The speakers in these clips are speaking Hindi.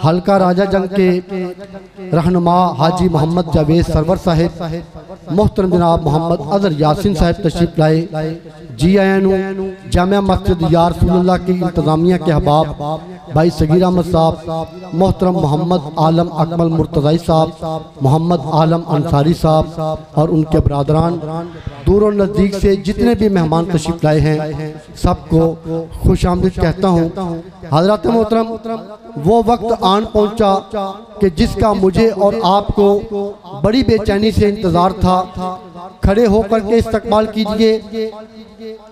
हल्का राजा जंग के रहनुमा हाजी मोहम्मद जावेद सरवर साहिब, मोहतरम जनाब मोहम्मद अजहर यासिन साहिब तशरीफ लाए। जी आयानु जामिया मस्जिद या रसूलुल्लाह की इंतज़ामिया के अहबाब भाई सगीर अहमद साहब, मोहतरम मोहम्मद आलम अकमल मुर्तज़ाई साहब, मोहम्मद आलम अंसारी साहब और उनके बरादरान, दूर और नज़दीक से जितने भी मेहमान तशरीफ लाए हैं सबको खुश आमदीद कहता हूँ। हज़रात मोहतरम, वो वक्त आन पहुँचा कि जिसका मुझे और आपको बड़ी बेचैनी से इंतज़ार था। खड़े होकर के इस्तकबाल कीजिए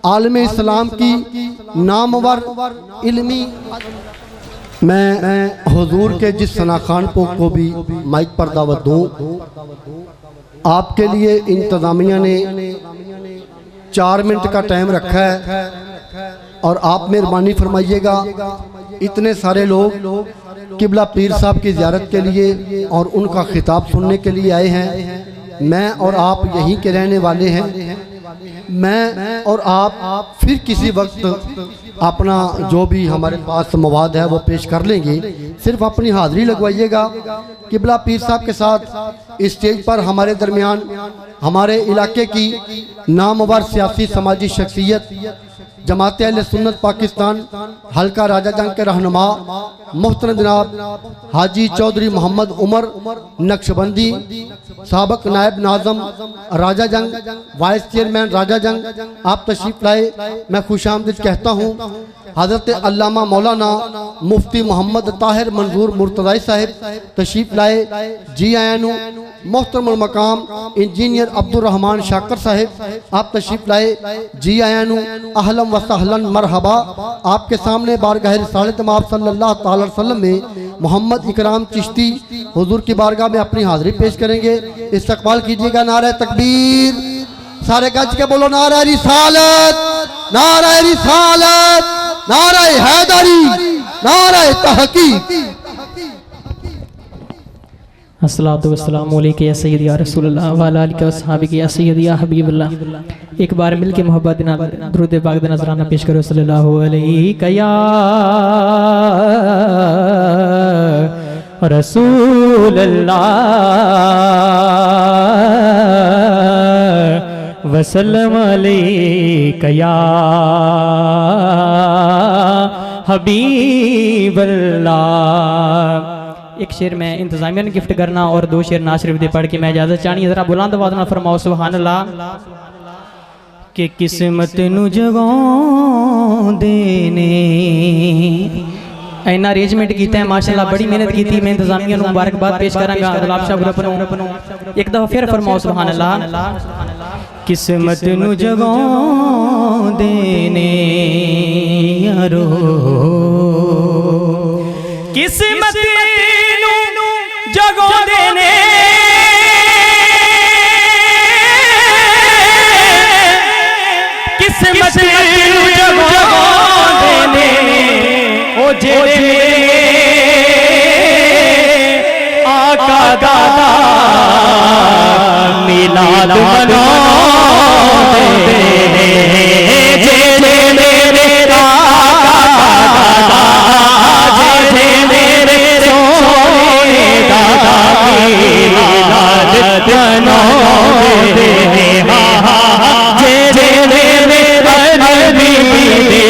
आलम इस्लाम की नामवर इल्मी। मैं हुजूर के जिस सना खान को भी माइक पर दावत दूँ, आपके लिए इंतज़ामिया ने 4 मिनट का टाइम रखा है और आप मेहरबानी फरमाइएगा। इतने सारे लोग किबला पीर साहब की ज़ियारत के लिए और उनका खिताब सुनने के लिए आए हैं। मैं और आप यहीं के रहने वाले हैं। मैं और आप फिर किसी वक्त अपना जो भी हमारे पास मवाद है वो पेश कर लेंगे। सिर्फ अपनी हाज़िरी लगवाइएगा। किबला पीर साहब के साथ स्टेज पर हमारे दरमियान हमारे इलाके की नामवर सियासी समाजी शख्सियत जमात अहले सुन्नत पाकिस्तान हल्का राजा जंग के रहनुमा मोहतरम जनाब हाजी चौधरी मोहम्मद उमर नक्शबंदी, साबक नायब नाज़म राजा जंग, वाइस चेयरमैन राजा जंग, आप तशरीफ लाए। मैं खुश आमदीद कहता हूँ। हज़रत अल्लामा मौलाना मुफ्ती मोहम्मद ताहिर मंजूर मुर्तज़ाई साहिब तशरीफ लाए। जी आयानु मोहतरम मकाम इंजीनियर अब्दुल रहमान शाकर साहिब, आप तशरीफ लाए। जी आयानु अहलम व सहलन मरहबा। आपके सामने बारगाह रिसालत आप सल्लल्लाहु अलैहि वसल्लम में मोहम्मद इकराम चिश्ती हुजूर की बारगाह में अपनी हाज़िरी पेश करेंगे। इस्तकबाल कीजिएगा। नारे तकबीर, सारे गज के बोलो नारे रिसालत, नारे रिसालत, नारे हैदरी, नारे तहकीक। अस्सलातु वस्सलामु अलैका या सय्यदी या रसूलल्लाह व अला आलिका व अस्हाबिका या सय्यदी या हबीबल्लाह। एक बार मिल के मोहब्बत देना दुरूद पाक दा नजराना पेश करो। सल्लल्लाहु अलैका या रसूलल्लाह वसल्लम अलैका या हबीबल्लाह। एक शेर में इंतजामिया ने गिफ्ट करना और 2 शेर नाज शरीफ दे पढ़ के मैं इजाजत चाहनी। जरा बुलंद आवाज़ नाल फरमाओ सुभान अल्लाह। कि किस्मत नू जगाउंदे ने इन्ना अरेंजमेंट किया है माशाअल्लाह, बड़ी मेहनत की थी। मैं इंतजामिया नू मुबारकबाद पेश करांगा। गुलाब शाह ग्रुप नू एक दफा फिर फरमाओ सुभान अल्लाह। किस्मत नू जगाउंदे ने यारो, किस्मत जगो देने किस्मत जगो देने ओ जेड़े आका दादा मिलाद मना देने, जेड़े मेरे आका दादा, जेड़े मेरे सोने दादा मिलाद मना देने, जेड़े मेरे नबी मिलाद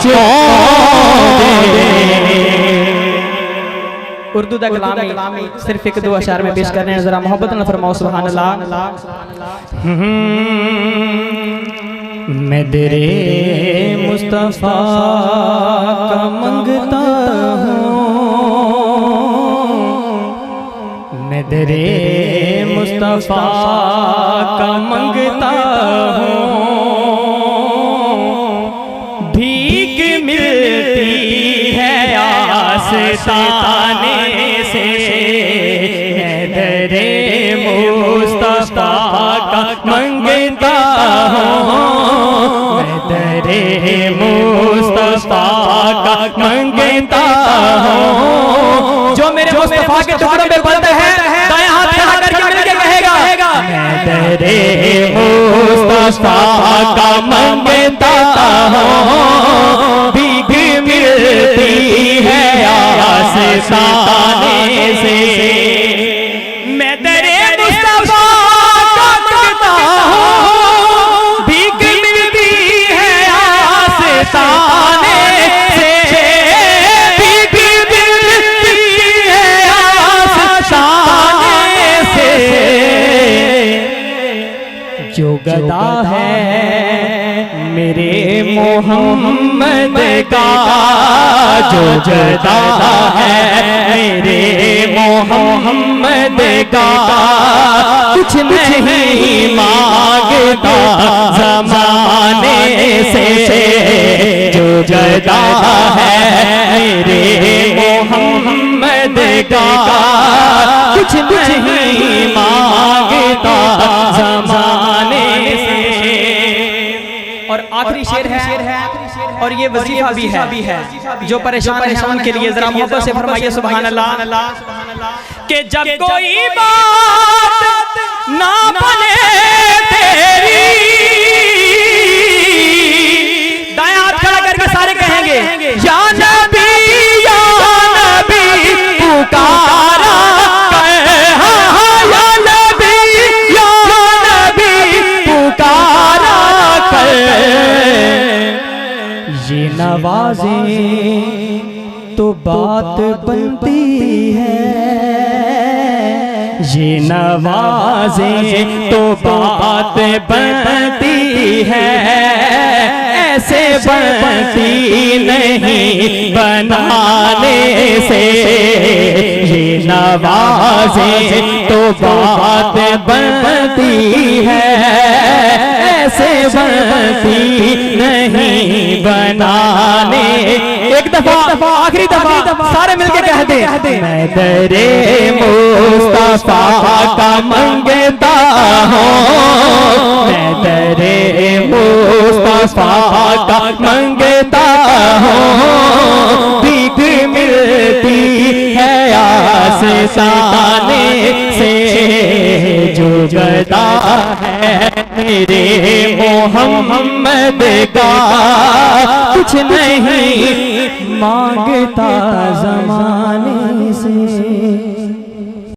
देने। उर्दू दा कलाम सिर्फ 1-2 अशार में पेश करने हैं। जरा मोहब्बत न फरमाओ सुभान अल्लाह। मैं तेरे मुस्तफ़ा का मंगता हूँ, मैं तेरे मुस्तफ़ा का मंगता हूँ। भीख मिलती है आस्ताने से, मैं तेरे मुस्तफ़ा का मंगता हूँ, मैं तेरे मुस्तफ़ा का मंगता हूँ। जो मेरे मुस्तफ़ा के टुकड़ों में बंद है दाएं हाथ खड़ा करके मिलके कहेगा, मैं तेरे मुस्तफ़ा का मंगता हूँ। भीख मिलती आस्ताने से। मैं तेरे मुस्तफा का मांगता हूँ, भीख मिलती है आस्ताने से, भीख मिलती है आस्ताने से। जो गदा है मेरे मोहम्मद का, जो गदा है मेरे मोहम्मद का, कुछ नहीं मांगता ज़माने से। जो गदा है मेरे मोहम्मद का, कुछ नहीं मांगता ज़माने से। और आखिरी शेर है और ये वजीफा भी है। जो परेशान है उनके लिए जरा मोहब्बत से फरमाइए सुभान अल्लाह। कि जब कोई बात ना बने तेरी, दायां हाथ खड़ा करके सारे कहेंगे या नबी पुकारा कर, या नबी पुकारा कर। ये नवाज़ें तो बात बनती है, ये नवाज़ें तो बात बनती है, ऐसे बनती नहीं बनाने से। ये नवाज़ें तो बात बनती है, ऐसे बनती नहीं बनाने। एक दफा आखिरी दफा सारे मिलके कह दे, मैं दरे मुस्तफा का मंगता हूँ, मैं दरे मुस्तफा का मंगता हूँ, भीख मिलती है आस्ताने से। जो गदा है मेरे मोहम्मद का, कुछ नहीं मांगता ज़माने